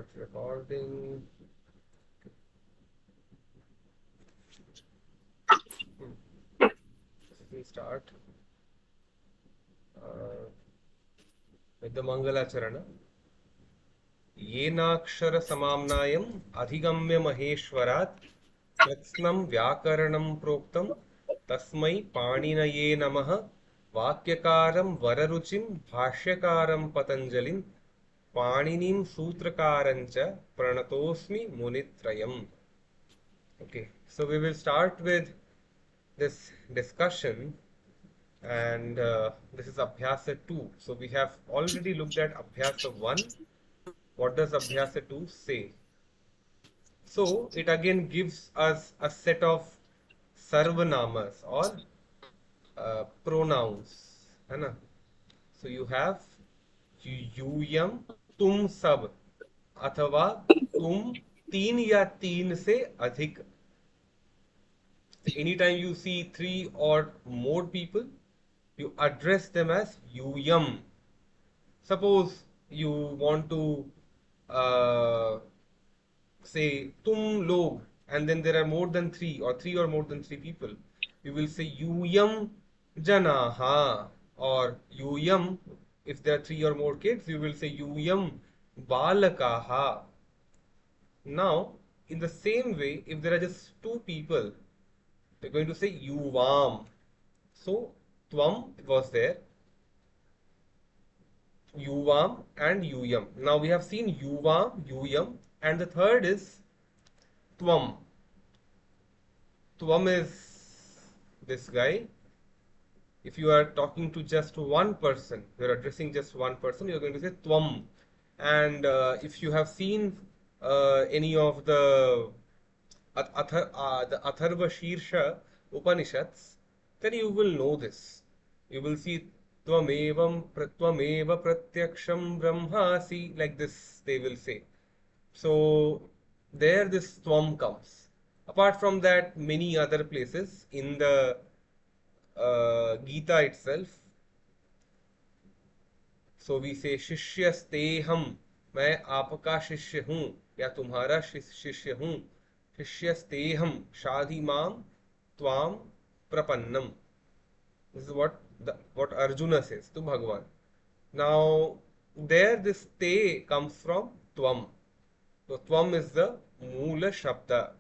start recording. We start with the Mangalacharana. येनाक्षर समाम्नायम् अधिगम्य महेश्वरात् कृत्स्नं व्याकरणं प्रोक्तं तस्मै पाणिनये नमः वाक्यकारं वररुचिं भाष्यकारं पतञ्जलिं पाणिनिं सूत्रकारं च प्रणतोऽस्मि मुनित्रयम्. Okay, so we will start with this discussion, and this is Abhyasa 2. So we have already looked at Abhyasa 1. What does Abhyasa 2 say? So it again gives us a set of sarvanamas or pronouns, है ना? So you have यूयम, तुम सब, अथवा तुम तीन या तीन से अधिक. So anytime you see three or more people, you address them as yuyam. Suppose you want to say tum log, and then there are more than three or more than three people, you will say yuyam janaha, or yuyam. If there are three or more kids, you will say yuyam balakaha. Now, in the same way, if there are just two people, we're going to say yuvam. So, tvam was there, yuvam and yuyam. Now we have seen yuvam, yuyam, and the third is tvam. Tvam is this guy. If you are talking to just one person, you're addressing just one person, you're going to say tvam. And if you have seen any of the Atharva Shirsha Upanishads, then you will know this. You will see Tvameva Pratyaksham Brahmasi, like this they will say. So there this Tvam comes. Apart from that, many other places in the Gita itself. So we say शिष्यस्तेहम, मैं आपका शिष्य हूँ या तुम्हारा शिष्य हूँ. शिष्यस्तेहम शाधि माम त्वाम प्रपन्नम. This is what Arjuna says to Bhagavan. Now there this te comes from tvam. So tvam is the moola shabda.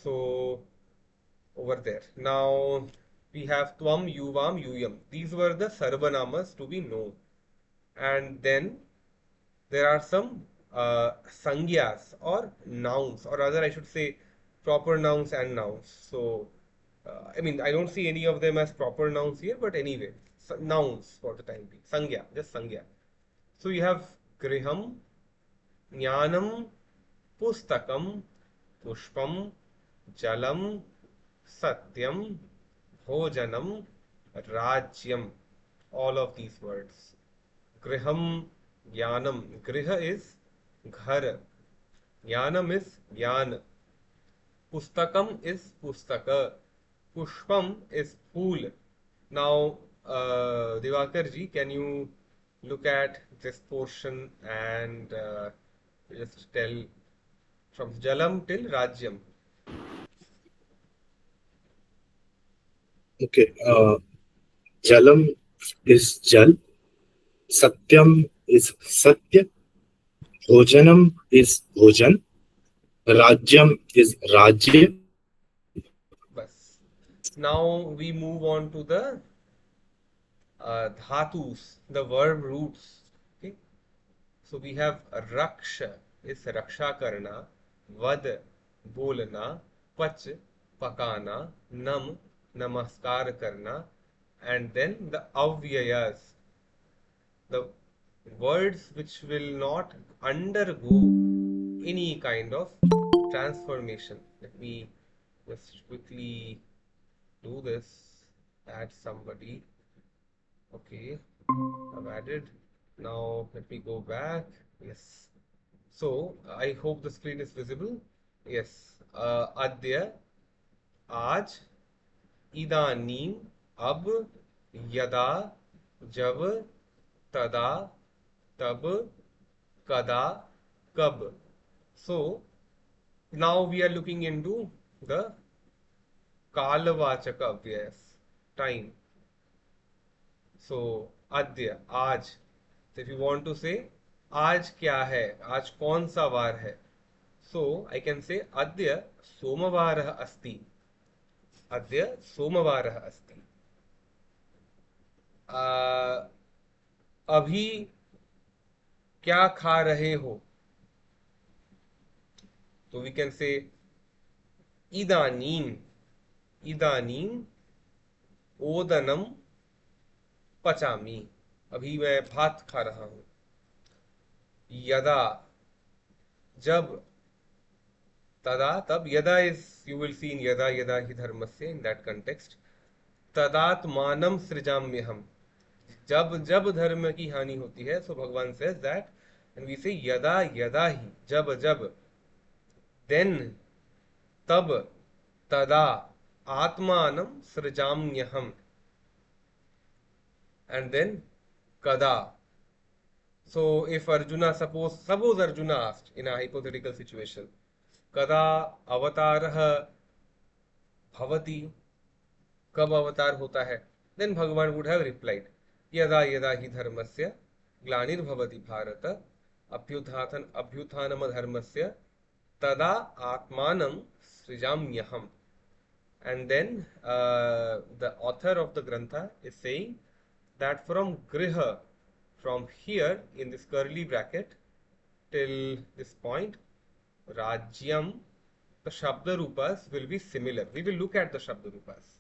So over there. Now we have tvam, yuvam, yuyam. These were the sarvanamas to be known. And then there are some sangyas or nouns, or rather I should say proper nouns and nouns. So I mean, I don't see any of them as proper nouns here, but anyway, nouns for the time being. Sangya, just sangya. So you have griham, jnanam, pustakam, pushpam, jalam, satyam, bhojanam, rajyam. All of these words. Griham, jnanam. Griha is ghar. Jnanam is jnana. Pustakam is pustaka. Pushpam is phool. Now, Divakar ji, can you look at this portion and just tell from Jalam till Rajyam? Okay. Jalam is Jal. Satyam is Satya. Bhojanam is Bhojan. Rajyam is Rajya. Bas. Now we move on to the dhatus, the verb roots. Okay. So we have Raksha is Raksha karna, Vad bolna, Pach pakana, Nam namaskar karna, and then the avyayas, the words which will not undergo any kind of transformation. Let me just quickly do this. Add somebody. Okay, I've added. Now let me go back. Yes. So I hope the screen is visible. Yes. Adya, Aj, Idanim, Ab, Yada, Jab, Tada, Tab, kada, kab. So now we are looking into the कालवाचक अव्ययस, time. So adya, आज. So if you want to say आज क्या है, आज कौन सा वार है, so I can say adya सोमवारः अस्ति. अद्य सोमवारः अस्ति. आ, अभी क्या खा रहे हो, तो वी कैन से इदानीं, इदानीं ओदनम पचामी. अभी मैं भात खा रहा हूं. यदा, जब. तदा, तब. यदा इज, यू विल सी इन यदा यदा ही धर्मस्य, इन दैट कंटेक्स्ट. तदात्मानं सृजाम्यहम्. जब जब धर्म की हानि होती है, सो भगवान सेज दैट, एंड वी से यदा यदा ही, जब जब. देन, तब. तदा आत्मानं सृजाम्यहम्. And then kada. So if Arjuna, suppose Arjuna asked in a hypothetical situation, kada avatarah bhavati, कब अवतार होता है, then भगवान would have replied, यदा यदा ही धर्मस्य ग्लानिर्भवति भारत अभ्युत्थानम धर्मस्य तदा आत्मानं सृजाम्यहम्. And then the author of the grantha is saying that from griha, from here in this curly bracket till this point, rajyam, the shabda rupas will be similar. We will look at the shabda rupas.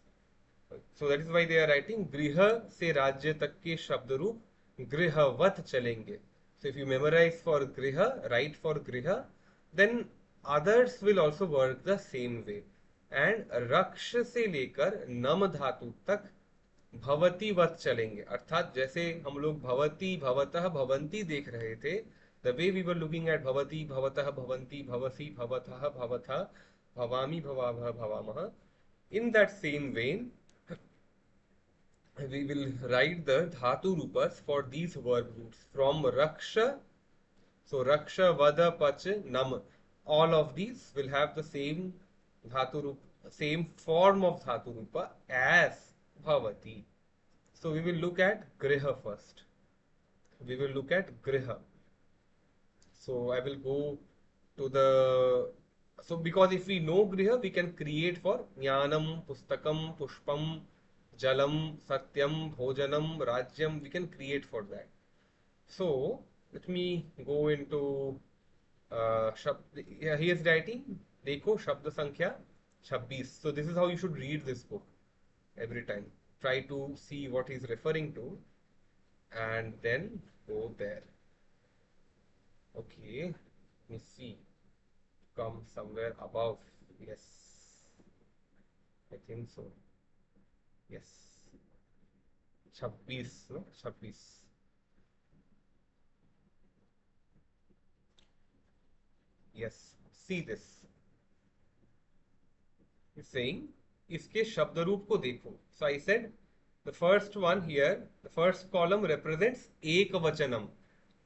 So that is why they are writing griha se rajya tak ke shabda roop grihavat chalenge. So if you memorize for griha, write for griha, then others will also work the same way. And raksh से लेकर नम धातु तक भवती वत चलेंगे. अर्थात जैसे हम लोग भवती भवतः भवंती देख रहे थे, the way we were looking at भवती भवतः भवंती भवसी भवतः भवथा भवामी भवाभः भवामः, in that same vein we will write the dhatu rupas for these verb roots from raksha. So raksha, vada, pach, nam, all of these will have the same dhatu rupa, same form of dhatu rupa as bhavati. So we will look at griha first. We will look at griha. So I will go to the, so because if we know griha, we can create for jnanam, pustakam, pushpam, jalam, satyam, bhojanam, rajyam. We can create for that. So let me go into he is writing, देखो शब्द संख्या 26. So this is how you should read this book every time. Try to see what he's referring to and then go there. Okay, let me see. Come somewhere above. Yes, I think so. Yes, 26, no? 26. Yes, see this. He's saying, इसके शब्द रूप को देखो. So I said, the first one here, the first column represents ekavachanam.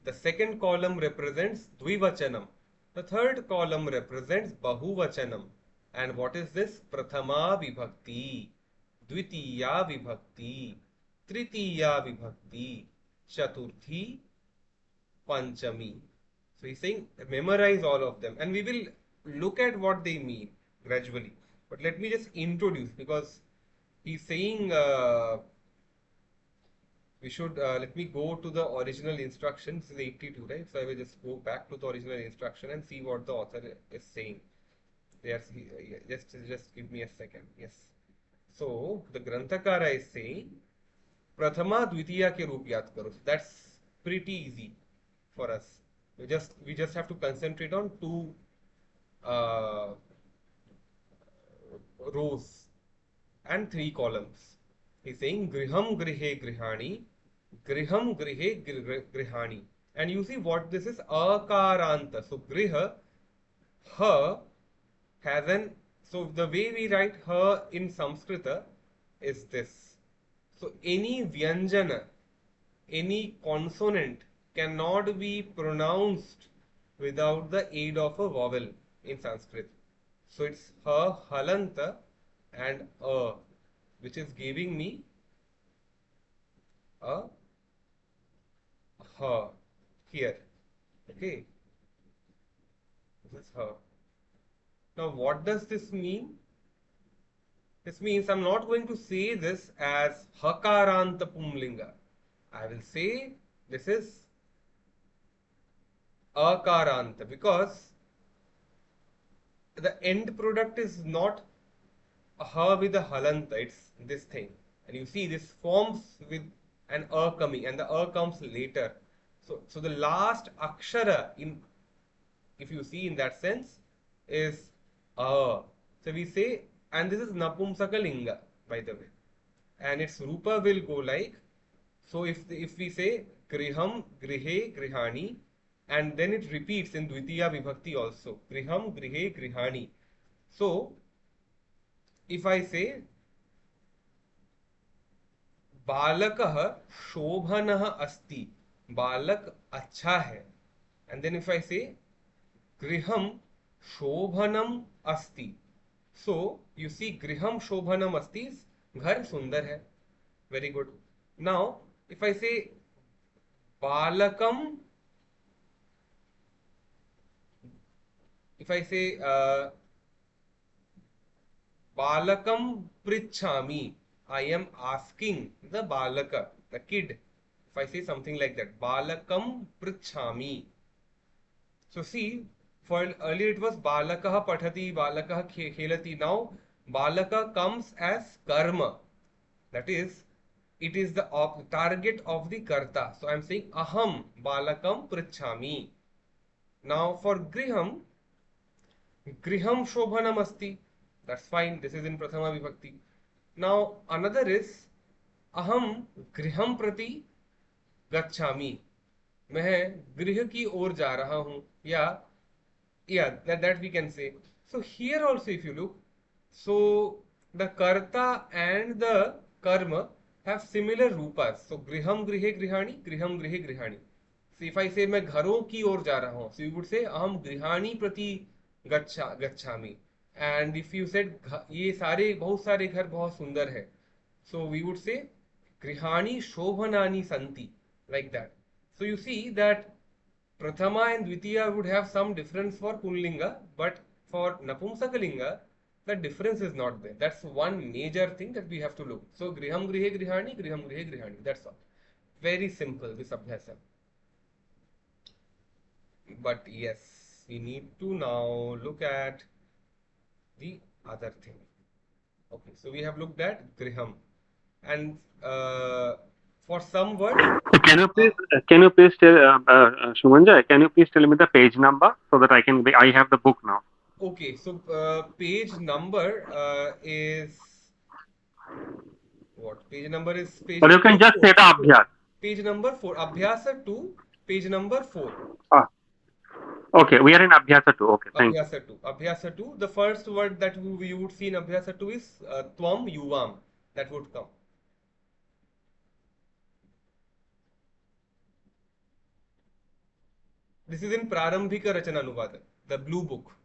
The second column represents dvivachanam. The third column represents bahuvachanam. And what is this? Prathama vibhakti, dvitiya vibhakti, tritiya vibhakti, chaturthi, panchami. So he's saying memorize all of them and we will look at what they mean gradually. But let me just introduce, because he's saying we should, let me go to the original instruction. This is 82, right? So I will just go back to the original instruction and see what the author is saying. Yes, just give me a second. Yes. So the Granthakara is saying Prathama Dvitiya ke roop yaad karo. That's pretty easy for us. We just have to concentrate on two rows and three columns. He's saying griham grihe grihani, griham grihe grihani. And you see what this is? Akaranta. So griha, ha, has an, so the way we write ha in Sanskrita is this. So any vyanjana, any consonant cannot be pronounced without the aid of a vowel in Sanskrit. So it's ha, halanta, and which is giving me a ha here. Okay, this is ha. Now, what does this mean? This means I'm not going to say this as hakaranta pumlinga. I will say this is akaranta because the end product is not ha with a halanta, it's this thing. And you see this forms with an coming, and the comes later. So the last akshara in, if you see in that sense, is a. So we say, and this is napumsakalinga, by the way. And its rupa will go like, so if we say griham, grihe, grihani, and then it repeats in Dvitiya Vibhakti also. Griham, grihe, grihani. So if I say बालकः शोभनः अस्ति, बालक अच्छा है, and then if I say गृहं शोभनम अस्ति, so you see गृहं शोभनम अस्ति, घर सुंदर है. Very good. Now if I say बालकम, if I say balakam prichhami, I am asking the balaka, the kid. If I say something like that, balakam prichhami. So see, for earlier it was balakah pathati, balakah khelati. Now balaka comes as karma. That is, it is the target of the karta. So I am saying aham balakam prichhami. Now for griham, griham shobhanam asti. That's fine. This is in Prathama Vibhakti. Now another is aham griham prati gacchami. मैं गृह की ओर जा रहा हूं, या yeah, that we can say. So here also if you look, so the karta and the karma have similar rupas. So griham grihe grihani, griham grihe grihani. So if I say मैं घरों की ओर जा रहा हूं, so you would say अहम गृहाणी प्रति गच्छामि. And if you said ये सारे बहुत सारे घर बहुत सुंदर है, so we would say गृहाणी शोभनानि santi, like that. So you see that Prathama and Dvitiya would have some difference for Pullinga, but for Napumsakalinga, the difference is not there. That's one major thing that we have to look. So Griham Grihe Grihani, Griham Grihe Grihani. That's all. Very simple, this abhyasa. But yes, we need to now look at the other thing. Okay, so we have looked at Griham. And for some words, Can you please tell, Shumanjay, can you please tell me the page number so that I have the book now. okay, so page number is what? Page number is page Or you number can just 4. say the Abhyas. Page number 4. Abhyasa 2, page number 4. Ah, okay, we are in Abhyasa 2. Okay, thank you. Abhyasa 2. Abhyasa 2. The first word that we would see in Abhyasa 2 is Tvam Yuvam. That would come. This is in Prarambhika Rachana Anuvada, the blue book.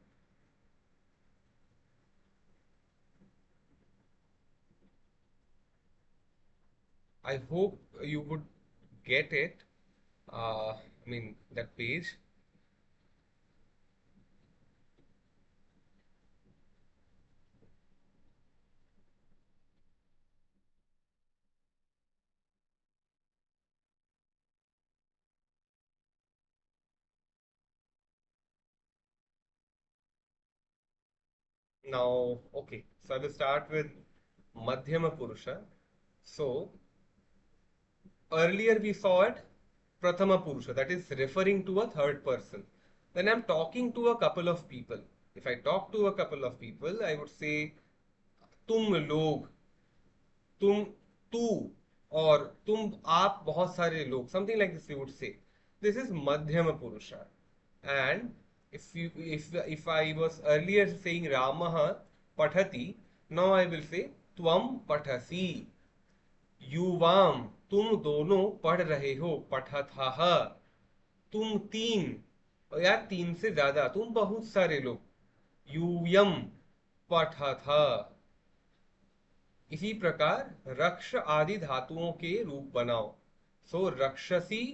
I hope you would get it. I mean, that page. Now, okay, so I will start with Madhyama Purusha. So, earlier we saw it Prathama Purusha, that is referring to a third person. Then I'm talking to a couple of people. If I talk to a couple of people, I would say तुम लोग, तुम तू, or तुम आप बहुत सारे लोग, something like this we would say. This is Madhyama Purusha. And if I was earlier saying Ramaha Pathati, now I will say Tvam Pathasi. युवाम तुम दोनों पढ़ रहे हो, पठथः. तुम तीन, और यार तीन से ज्यादा, तुम बहुत सारे लोग। यूयम पठथ, इसी प्रकार रक्ष आदि धातुओं के रूप बनाओ। सो रक्षसी,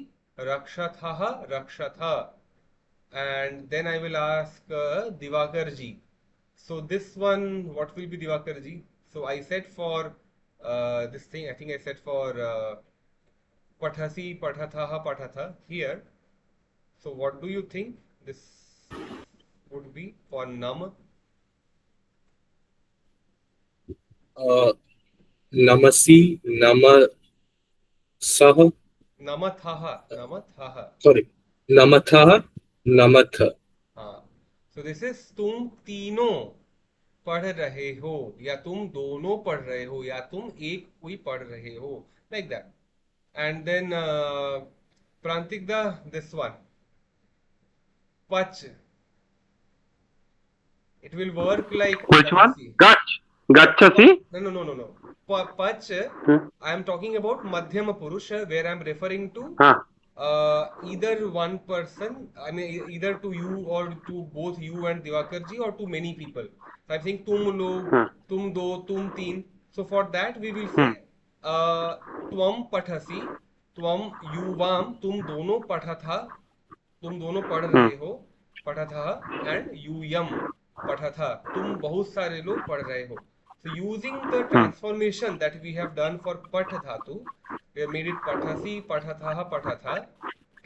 रक्षथः, रक्षथ। And then I will ask Divakar ji. So this one, what will be Divakar ji? So I said for this thing, I think I said for Pathasi, Pathatha, Pathatha here. So what do you think this would be for Nam? नमसी नमसः Namathaha, Namathaha. Sorry नमथः नमथ हाँ, so this is तुम तीनों पढ़ रहे हो, या तुम दोनों पढ़ रहे हो, या तुम एक कोई पढ़ रहे हो, like that. And then Prantikda, this one, Pach. It will work like, Which let me one? see. Gachasi? No, no, no, no, no. Pach, Hmm. I am talking about Madhyama Purusha, where I am referring to Huh. either one person, I mean, either to you or to both you and Divakarji, or to many people. So I think tum log, Hmm. tum do, tum teen. So for that we will Hmm. say tvam pathasi, tvam yuvam, तुम दोनों पढ़ा था, तुम दोनों पढ़ Hmm. रहे हो, पढ़ा था, एंड यूयम पढ़ा था, तुम बहुत सारे लोग पढ़ रहे हो. So using the Hmm. transformation that we have done for pat dhatu, we have made it pathasi, pathatha, pathatha.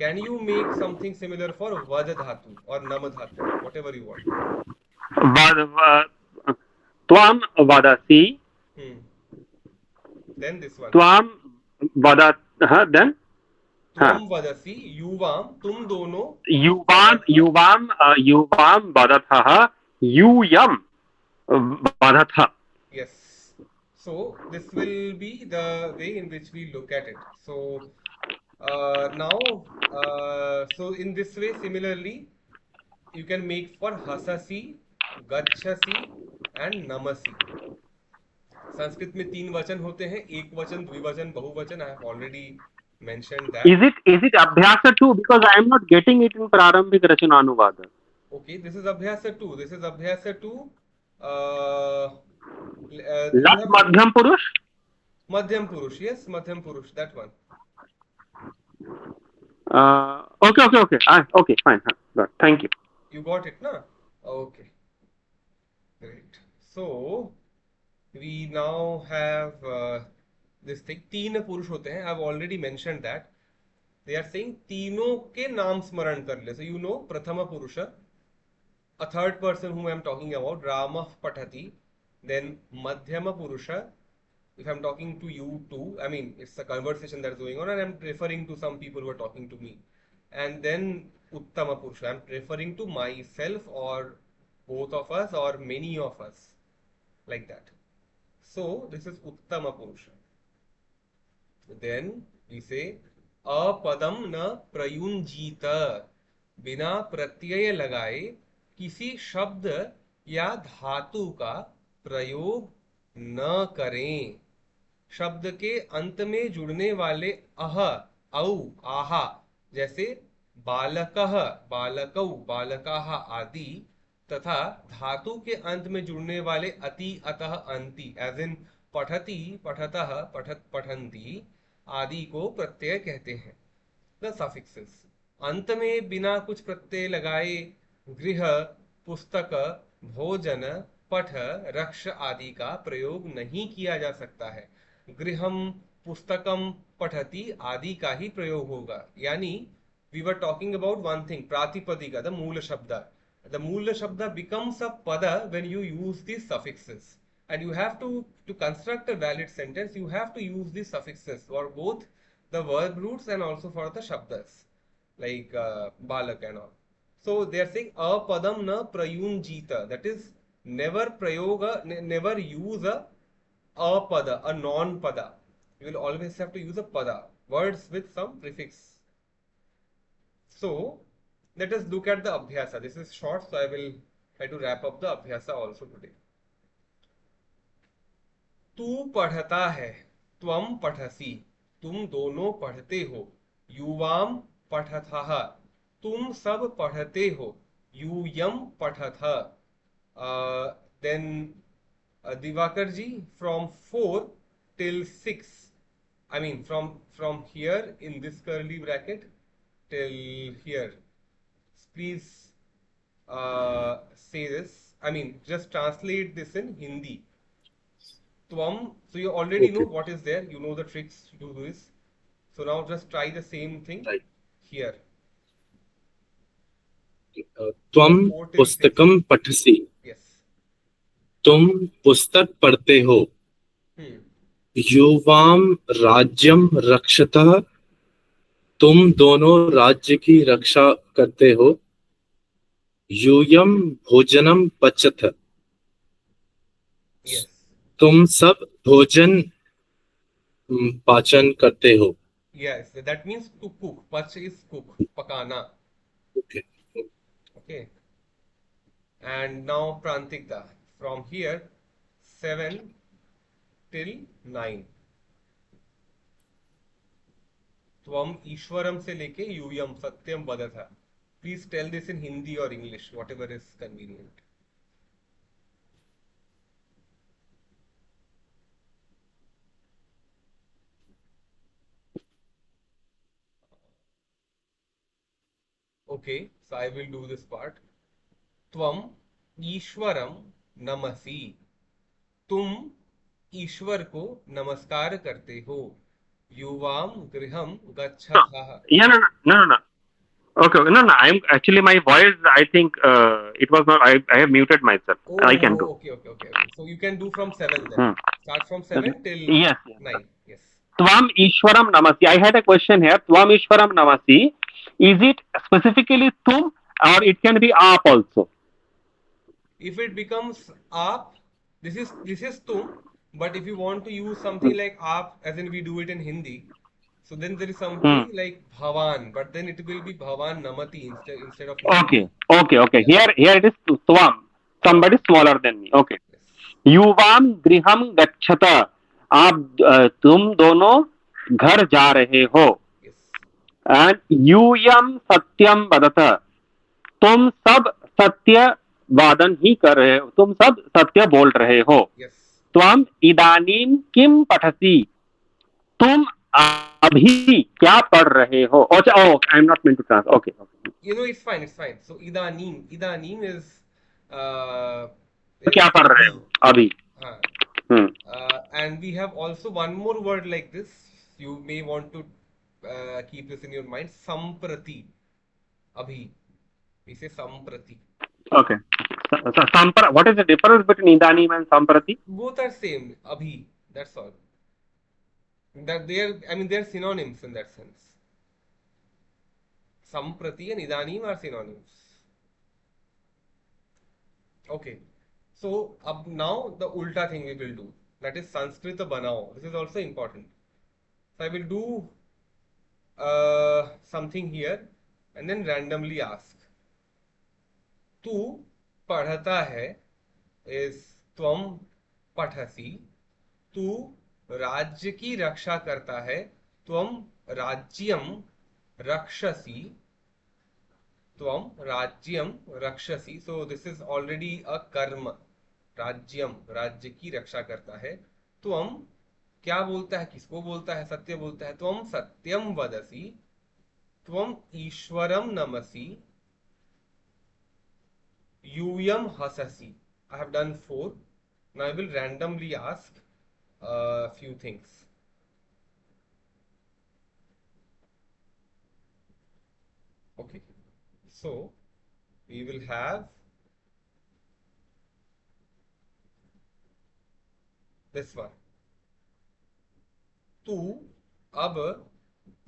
Can you make something similar for vad dhatu or nam dhatu, whatever you want? Tvam vadasi. Hmm. Then this one. Tvam vadat. Then. Tvam vadasi, yuvam, तुम दोनों युवाम vadatha. युवाम युवाम वदथः यूयम वदथ. Yes. So this will be the way in which we look at it. So now, so in this way, similarly, you can make for hasasi, gachasi and namasi. Sanskrit में तीन वचन होते हैं, एक वचन, द्विवचन, बहुवचन. I have already mentioned that. Is it abhyasa too? Because I am not getting it in Prarambhik Rachananuvad. Okay, this is abhyasa 2. This is abhyasa 2. Uh, you Lat have Madhyam Purush. madhyam purush. Yes, madhyam purush. That one. Okay. Okay, fine. Good. Thank you. You got it, na? Okay, great. So we now have this thing. तीन पुरुष होते हैं. I've already mentioned that. They are saying तीनों के नाम स्मरण कर ले. So you know प्रथम पुरुष, a third person whom I am talking about, Ramah Pathati. Then Madhyama Purusha. If I'm talking to you too, I mean, it's a conversation that's going on, and I'm referring to some people who are talking to me. And then Uttama Purusha. I'm referring to myself, or both of us, or many of us. Like that. So this is Uttama Purusha. Then we say अपदम न प्रयुंजीत, बिना प्रत्यय लगाए किसी शब्द या धातु का प्रयोग न करें. शब्द के अंत में जुड़ने वाले अह, औ, आहा, जैसे बालकः, बालकौ, बालकाः आदि, तथा धातु के अंत में जुड़ने वाले अति, अतः, अंति, एज इन पठति, पठतः, पठत, पठन्ति आदि को प्रत्यय कहते हैं. The suffixes. अंत में बिना कुछ प्रत्यय लगाए गृह, पुस्तक, भोजन, पठ, रक्ष आदि का प्रयोग नहीं किया जा सकता है. गृहम, पुस्तकम, पठति आदि का ही प्रयोग होगा. यानी we were talking about one thing, प्रातिपदिका, the मूल शब्द. The मूल शब्द becomes a pada when you use these suffixes. And you have to construct a valid sentence, you have to use these suffixes for both the verb roots and also for the shabdas, like balak and all. So they are saying apadam na prayunjita, that is never prayoga, never use a apada, a non pada. You will always have to use a pada, words with some prefix. So let us look at the abhyasa. This is short, so I will try to wrap up the abhyasa also today. तू पढ़ता है, त्वम पठसी, तुम दोनों पढ़ते हो. युवाम पठथः, तुम सब पढ़ते हो, यूयम पठथ। Then Divakar ji, from 4 till 6, I mean from here in this curly bracket till here, please say this. I mean, just translate this in Hindi. Tvam, so you already know Okay. what is there, you know the tricks to do this. So now just try the same thing Right. here. त्वम From 4 till 6. पुस्तकम पठसि। Yes. तुम पुस्तक पढ़ते हो। Hmm. युवाम राज्यम रक्षतः। तुम दोनों राज्य की रक्षा करते हो। यूयम भोजनम पचथ। Yes. तुम सब भोजन पाचन करते हो। Yes, that means to cook. Pach is cook, pakana. Okay. Okay. And now Prantikta. From here, 7 till 9. त्वम ईश्वरम से लेके यूयम सत्यम वदथ। Please tell this in Hindi और English, whatever is convenient. Okay, so I will do this part. त्वम ईश्वरम नमसि। तुम ईश्वर को नमस्कार करते हो। युवाम गृहम No. गच्छथः। Yeah, no, no, no, no, no. Okay, okay. No, no. I'm actually my voice. I think it was not. I have muted myself. I can do. Oh, okay, okay, okay, okay. So you can do from 7 then. Hmm. Start from Okay. 7 till Yes, yes. 9. Yes. Tvam Ishwaram Namasi. I had a question here. Tvam Ishwaram Namasi. Is it specifically tum or it can be aap also? If it becomes aap, this is tum, but if you want to use something like aap, as in we do it in Hindi, so then there is Hmm. something like bhavan, but then it will be bhavan namati instead of Okay, namati. okay, okay. Yeah. Here it is Tvam. Somebody smaller than me. Okay. Yes. युवाम गृहम गच्छत। आप तुम दोनों घर जा रहे हो। Yes. And यूयम सत्यम वदत। तुम सब सत्य वादन ही कर रहे हो, तुम सब सत्य बोल रहे हो। Yes. त्वम इदानीम किम पठसी। तुम अभी क्या पढ़ रहे हो। अच्छा, I am not mean to trans. Okay okay. You know, it's fine, it's fine. So idanim uh क्या is पढ़ रहे abhi. हो अभी। हाँ. हम्म। And we have also one more word like this. You may want to keep this in your mind. Samprati. Abhi. We say samprati. Okay. What is the difference between इदानीम and संप्रति। Both are same. Abhi. That's all. That I mean, they're synonyms in that sense. Samprati and idanim are synonyms. Okay. So up now the ulta thing we will do. That is Sanskrit banao. This is also important. So I will do something here and then randomly ask. तू पढ़ता है is त्वम पठसी। तू राज्य की रक्षा करता है, त्वम राज्यम रक्षसी। त्वम राज्यम रक्षसी। So this is already a कर्म। राज्यम, राज्य की रक्षा करता है। त्वम क्या बोलता है, किसको बोलता है, सत्य बोलता है। त्वम सत्यम वदसी। त्वम ईश्वरम नमसि। यूयम हससी। I have done 4. Now I will randomly ask a few things. Okay. So we will have this one. तू अब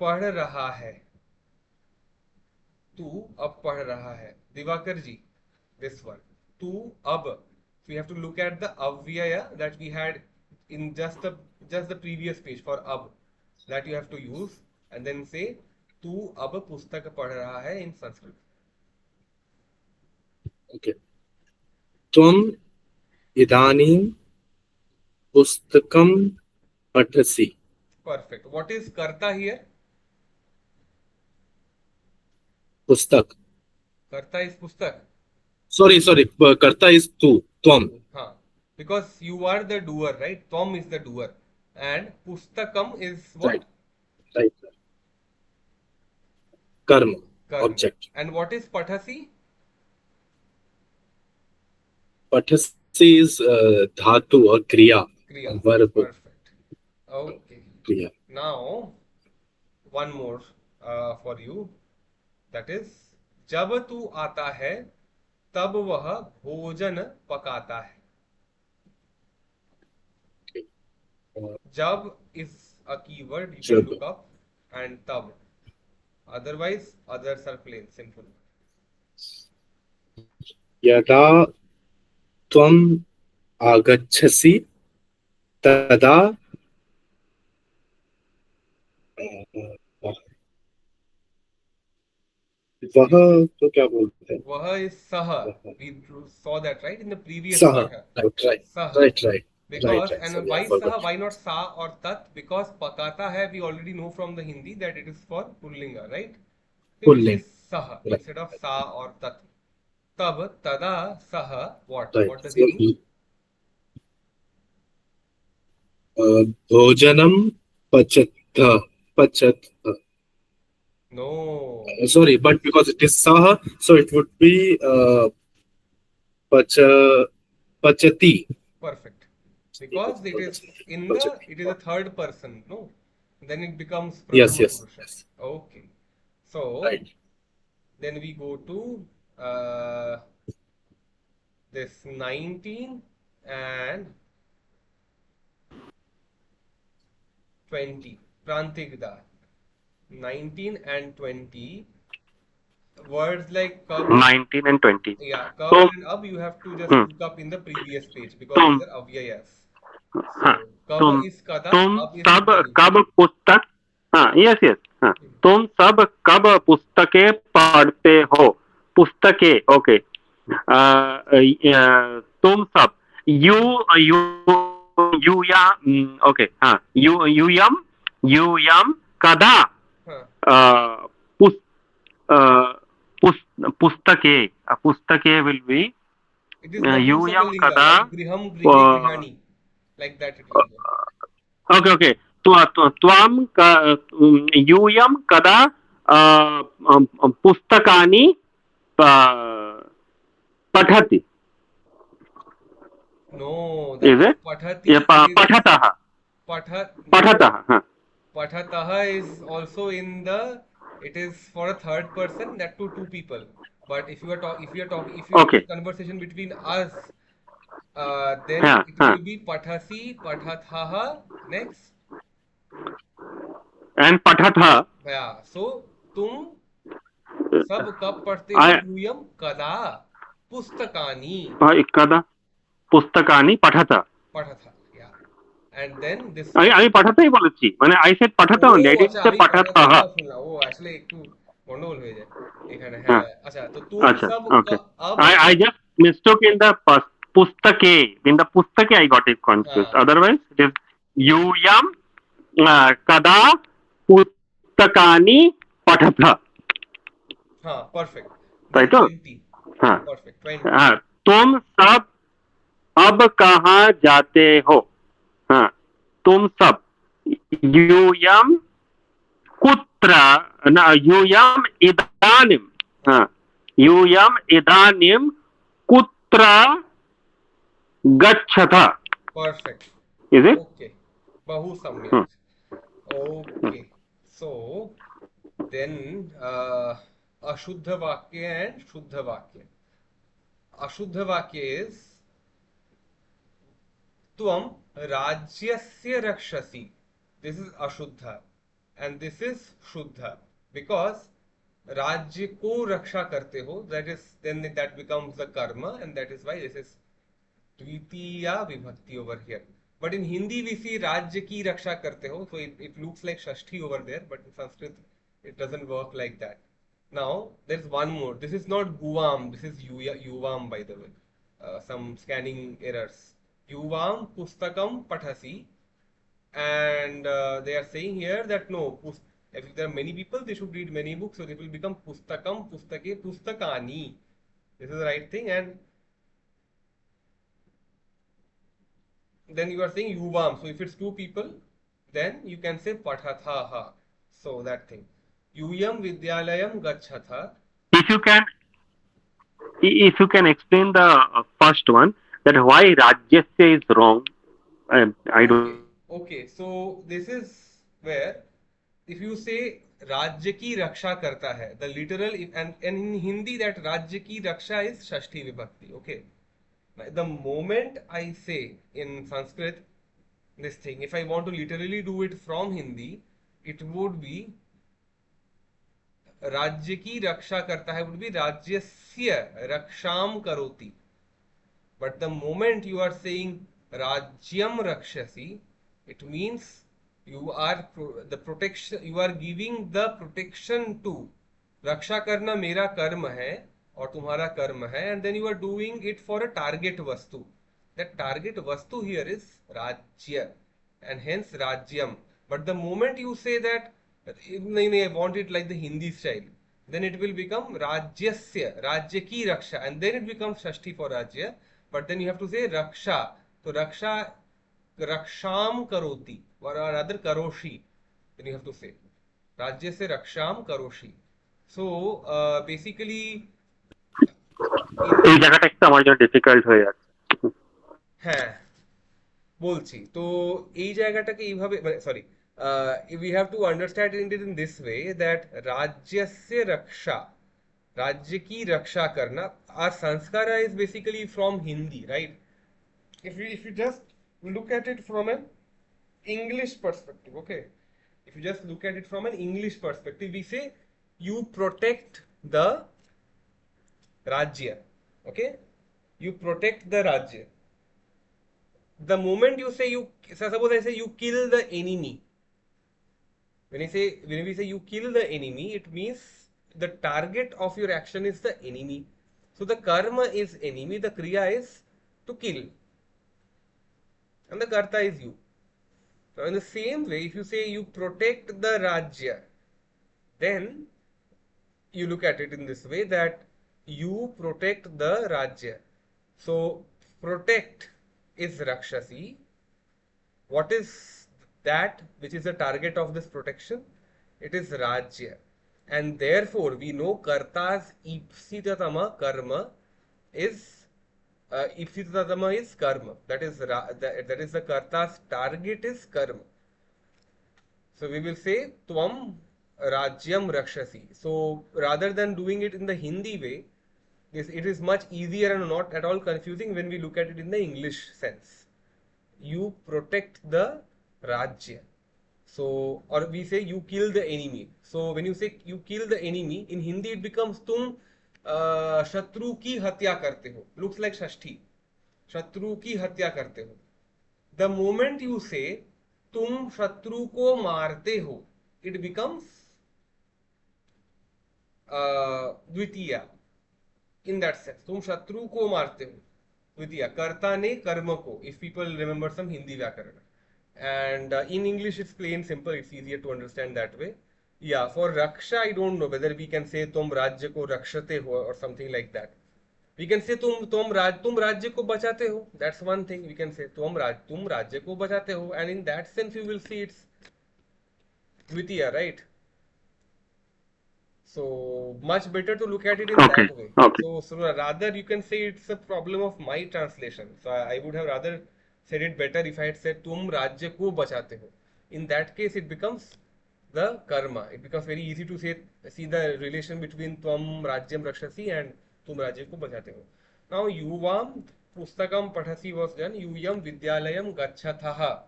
पढ़ रहा है। तू अब पढ़ रहा है। दिवाकर जी, this one. तू अब. So we have to look at the avyaya that we had in just the previous page for ab, that you have to use and then say तू अब पुस्तक पढ़ रहा है in Sanskrit. Okay. त्वम इदानीं पुस्तकम पठसि। Perfect. What is karta here? पुस्तक. Karta is pustak. Sorry, karta is tu, tvam. Huh. Because you are the doer, right? Tvam is the doer. And pustakam is Right, what? right. Karma, Karma. object. And what is pathasi? Pathasi is dhatu or kriya, Kriya. verb, Perfect. Okay. kriya. Now, one more for you. That is, जब तू आता है तब वह भोजन पकाता है. Jab is a keyword you can Jab. look up, and tab. Otherwise, others are plain, simple. यदा त्वम् आगच्छसि तदा वह तो क्या बोलते हैं? Vah is saha. We saw that, right, in the previous Saha. patha. Right. Saha. Right. Because, and Sorry, why I forgot. saha, why not sa or tat? Because pakata hai, we already know from the Hindi that it is for pullinga, right? So we say Pulling. saha Right. instead of sa or tat. Tab, tada, saha, what? Right. What does So, it mean? भोजनम पचत. No. Sorry, but because it is saha, so it would be pachati. Perfect. Because it is in the, it is a third person, no? Then it becomes Yes. Prathama Purusha. Yes. Okay. So Right. then we go to this 19 and 20. Prantigda. 19 and 20. Words like kab, 19 and 20. yeah, kab So, and ab you have to just hmm. look up in the previous page because तुम these are avyayas. हाँ, So kab तुम is kada, तुम ab is सब idani. कब पुस्तक हाँ yes हाँ तुम सब कब पुस्तकें पढ़ते हो पुस्तकें ओके तुम सब यू यू यू या ओके हाँ यूयम कदा Huh. पुस पुस्तकें पुस्तकें will be It is यूयम Napumsakalinga, कदा like griham, grihi, grihani. Like that it will go. Okay त्वं यूयं कदा पुस्तकानि पठति No, is that is it pathati is पठतः no. हाँ Pathataha is also in the, it is for a third person, that to two people. But if you are if it okay is conversation between us, then हाँ it हाँ will be pathasi, pathathaha, next. And पठतः Yeah. So तुम सब कब पढ़ते हो यूयम कदा पुस्तकानि कदा पुस्तकानि पठत पठथ. Yeah. And then this আমি পঠতই বলেছি মানে আই সেড পঠত ও only I didn't আচ্ছা say আমি পঠতः পঠতহ শুনলাম. ও আসলে একটু গন্ডগোল হয়ে যায় এখানে. হ্যাঁ আচ্ছা তো তুম अच्छा সব okay अब I just mistook in the pustake in the pustake I got it confused हाँ otherwise it is यूयम कदा पुस्तकानि पठत हाँ परफेक्ट. राइट Then तो 20. हाँ Perfect. 20. हाँ तुम सब अब कहाँ जाते हो हाँ तुम सब यूयम कुत्र न यूयम इदानीम हाँ यूयम इदानीम कुत्र गच्छथ Perfect. Is it Okay. बहु सम्यक. Okay. So then अशुद्ध वाक्य and शुद्ध वाक्य. अशुद्ध वाक्य is त्वं राज्यस्य रक्षसि. This is अशुद्ध and this is शुद्ध because राज्य को रक्षा करते हो, that is then that becomes the karma and that is why this is Dwitiya vibhakti over here. But in Hindi we see राज्य की रक्षा करते हो, so it looks like shashti over there, but in Sanskrit it doesn't work like that. Now there's one more. This is not guvam, this is yuvam by the way. Some scanning errors. Yuvam pustakam pathasi, and they are saying here that no, If there are many people, they should read many books, so it will become pustakam, pustake, pustakani. This is the right thing. And then you are saying yuvam. So if it's two people, then you can say pathathaha. So that thing. Yuyam vidyalayam gachatha. If you can, if you can explain the first one, that why Rajyasya is wrong. I don't. Okay, okay. So this is where if you say राज्य की रक्षा करता है, the literal and in Hindi that राज्य की रक्षा is षष्ठी विभक्ति. Okay. The moment I say in Sanskrit this thing, if I want to literally do it from Hindi, it would be राज्य की रक्षा करता है would be राज्यस्य रक्षाम करोति. But the moment you are saying Rajyam Rakshasi, it means you are the protection, you are giving the protection to. रक्षा करना मेरा कर्म है और तुम्हारा कर्म है, and then you are doing it for a target vastu. That target vastu here is Rajya, and hence Rajyam. But the moment you say that, I want it like the Hindi style, then it will become Rajyasya, Rajya ki Raksha, and then it becomes Shashti for Rajya. But then you have to say Raksha. So Raksha, Raksham Karoti, or rather Karoshi. Then you have to say Rajya se Raksham Karoshi. So basically, এই জায়গাটা একটু আমার জন্য difficult হয়ে যাচ্ছে। হ্যাঁ বলছি তো এই জায়গাটাকে এইভাবে sorry we have to understand it in this way that राज्यस्य रक्षा, राज्य की रक्षा करना. Our sanskara is basically from Hindi, right? If you just look at it from an English perspective, okay? If you just look at it from an English perspective, we say you protect the Rajya, okay? You protect the Rajya. The moment you say suppose I say you kill the enemy. When we say you kill the enemy, it means the target of your action is the enemy. So the karma is enemy, the kriya is to kill, and the karta is you. So in the same way, if you say you protect the Rajya, then you look at it in this way that you protect the Rajya. So protect is Rakshasi. What is that which is the target of this protection? It is Rajya. And therefore we know Karta's Ipsitatama karma is Ipsitatama is karma. That is the Karta's target is karma. So we will say Tvam Rajyam Rakshasi. So rather than doing it in the Hindi way, it is much easier and not at all confusing when we look at it in the English sense. You protect the Rajya. So, or we say you kill the enemy. So when you say you kill the enemy, in Hindi it becomes tum shatru ki hatya karte ho. Looks like Shashti. Shatru ki hatya karte ho. The moment you say tum shatru ko marte ho, it becomes dvitiya. In that sense, tum shatru ko marte ho. Dvitiya. Karta ne karma ko. If people remember some Hindi vyakarana. And in English it's plain simple, it's easier to understand that way. Yeah, for Raksha I don't know whether we can say tum Rajya ko rakshate ho or something like that. We can say tum Rajya ko bachate ho. That's one thing we can say. Tum Rajya ko bachate ho, and in that sense you will see it's Dvitiya, right? So much better to look at it in Okay, that way. okay. So rather you can say it's a problem of my translation. So I would have rather said it better if I had said tum rajya ko bachate ho. In that case it becomes the karma. It becomes very easy to see the relation between tvam rajyam rakshasi and tum rajya ko bachate ho. Now yuvam pustakam pathasi was done. Yuyam vidyalayam gachathaha.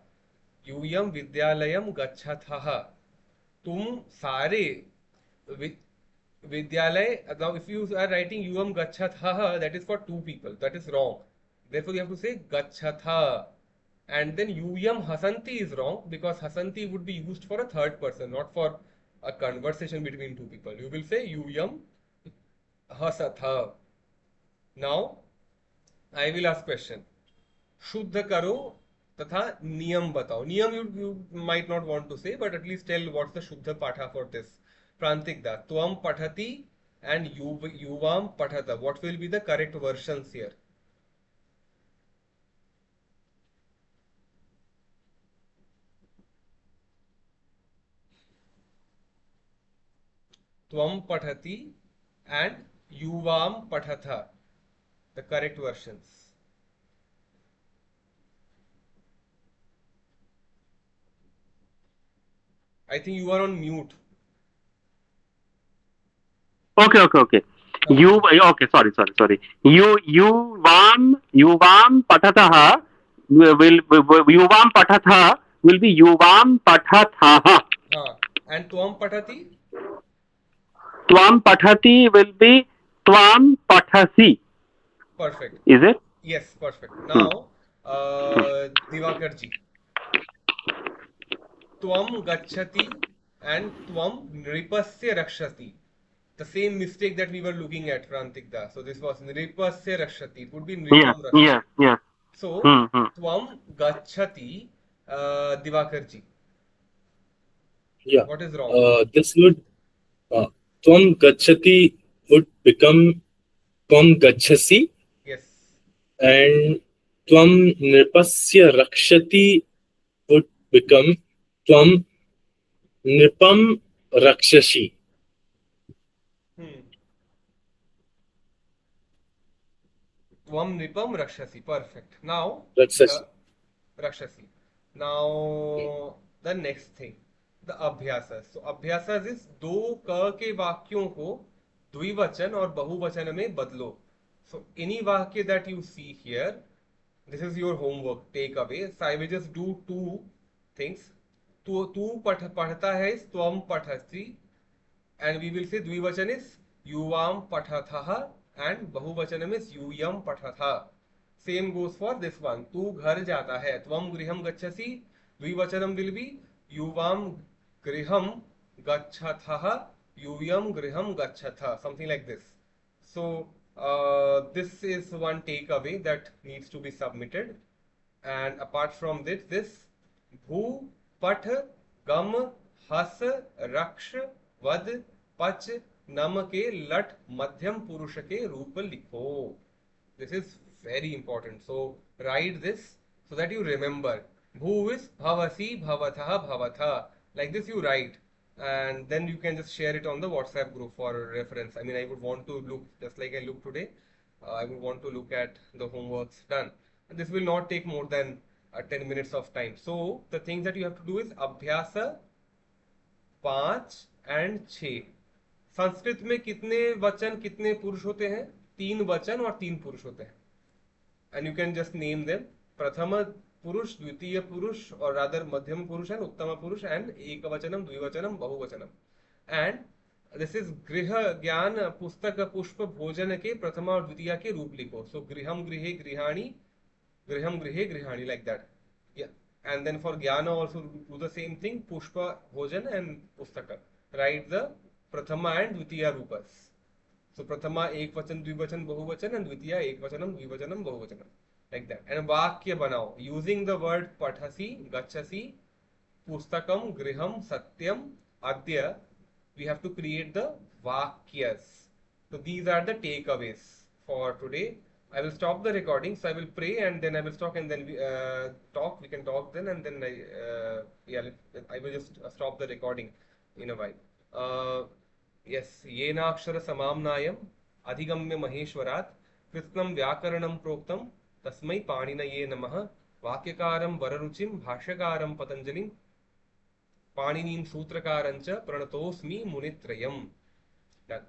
Yuyam vidyalayam gachathaha. Tum sare Vidyalay. Now if you are writing yuvam gachathaha, that is for two people. That is wrong. Therefore you have to say gachatha. And then yuyam hasanti is wrong because hasanti would be used for a third person, not for a conversation between two people. You will say yuyam hasatha. Now I will ask question. Shuddha karo तथा नियम बताओ. नियम you might not want to say, but at least tell what's the Shuddha Patha for this. Prantik Da, Tvam Pathati and Yuvam Pathata. What will be the correct versions here? Tvam Pathati and Yuvam Pathatha. The correct versions. I think you are on mute. Okay. You okay? Sorry. Yuvam patatah will yuvam patatha will be yuvam patatha. And Tvam Pathati? Tvam pathati will be tvam pathasi. Perfect. Is it? Yes, perfect. Now, Divakarji. Tvam Gachati and Tvam Nripasya Rakshati. The same mistake that we were looking at, Prantikda. So this was Nripasya Rakshati. It would be Nripam Rakshati. Yeah. So, Hmm. Tvam Gachati, Divakarji. Yeah. What is wrong? This would Tvam Gachati would become Tvam Gachasi, Yes. and Tvam Nripasya Rakshati would become Tvam Nripam Rakshashi. Tvam Nripam Rakshasi. Perfect. Now, Rakshasi. Rakshasi. Now, the next thing, the abhyasas. So, abhyasas is दो क के वाक्यों को द्विवचन और बहुवचन में बदलो. So, any वाक्य that you see here, this is your homework, take away. So, I will just do two things. तू पढ़ता है is त्वम पठसि, and we will say द्विवचन is युवाम पठथः and बहुवचन is यूयम पठथः. Same goes for this one. तू घर जाता है, त्वम गृहम गच्छसि. द्विवचनम will be युवाम गृहम गच्छथः, यूयम गृहम गच्छथ. Something like this. So this is one takeaway that needs to be submitted. And apart from this भू पठ गम हस रक्ष वद पच नम के लट मध्यम पुरुष के रूप लिखो. This is very important. So write this so that you remember. Bhu is bhavasi, bhavatha, bhavatha. Like this you write, and then you can just share it on the WhatsApp group for reference. I mean, I would want to look just like I look today. I would want to look at the homeworks done. And this will not take more than 10 minutes of time. So the things that you have to do is Abhyasa 5 and 6. Sanskrit में कितने वचन कितने पुरुष होते हैं? 3 वचन और 3 पुरुष होते हैं. And you can just name them. प्रथम पुरुष, द्वितीय पुरुष, or rather मध्यम पुरुष and उत्तम पुरुष, and एकवचनम, द्विवचनम, बहुवचनम. And this is गृह ज्ञान पुस्तक पुष्प भोजन के प्रथम और द्वितीय के रूप लिखो. So गृहम गृहे गृहाणि, griham grihe grihani, like that. Yeah. And then for jnana also do the same thing. Pushpa bhojan and pustaka. Write the prathama and dvitiya rupas. So prathama ek vachan dvivachan bahuvachan and dvitiya ek vachanam dvivachanam bahuvachanam, like that. And vakya banao using the word pathasi, gachasi, pustakam, griham, satyam, adya. We have to create the vakyas. So these are the takeaways for today. I will stop the recording, so I will pray and then I will talk, and then we talk. We can talk then, and then I will just stop the recording in a while. Yes, येनाक्षर समाम्नायम अधिगम्य महेश्वरात् कृत्स्नं व्याकरणं प्रोक्तं तस्मै पाणिनये नमः. वाक्यकारं वररुचिं भाष्यकारं पतंजलिं पाणिनीं सूत्रकारं च प्रणतोऽस्मि मुनित्रयम्. Done.